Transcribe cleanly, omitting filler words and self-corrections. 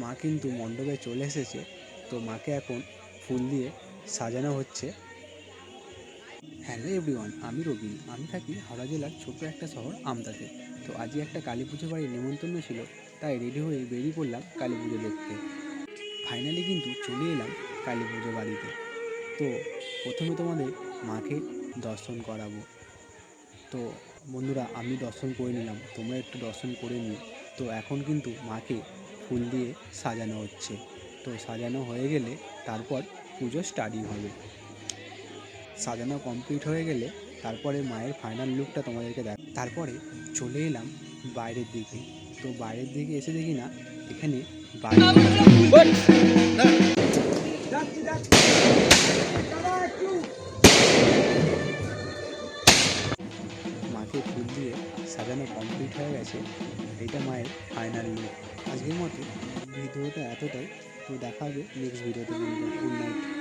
মা কিন্তু মণ্ডপে চলে এসেছে। তো মাকে এখন ফুল দিয়ে সাজানো হচ্ছে। হ্যালো এভরিওয়ান, আমি রবিন। আমি থাকি হাওড়া জেলার ছোট্ট একটা শহর আমতাতে। তো আজকে একটা কালী পুজো বাড়ির নেমন্তন্ন ছিল, তাই রেডি হয়ে বেরিয়ে পড়লাম কালী পুজো দেখতে। ফাইনালি কিন্তু চলে এলাম কালী পুজো বাড়িতে। তো প্রথমে তোমাদের মাকে দর্শন করাবো। তো বন্ধুরা, আমি দর্শন করে নিলাম, তোমরা একটু দর্শন করে নিও। তো এখন কিন্তু মাকে ফুল দিয়ে সাজানো হচ্ছে। তো সাজানো হয়ে গেলে তারপর পুজো স্টার্টিং হবে। সাজানো কমপ্লিট হয়ে গেলে তারপরে মায়ের ফাইনাল লুকটা তোমাদেরকে তারপরে চলে এলাম বাইরের দিকে। তো বাইরের দিকে এসে দেখি না এখানে মাকে ফুল দিয়ে সাজানো কমপ্লিট হয়ে গেছে। এটা মায়ের ফাইনাল লুক। আজকের মতো ভিডিওটা এতটাই। তো দেখা হবে নেক্সট ভিডিওতে। Good night.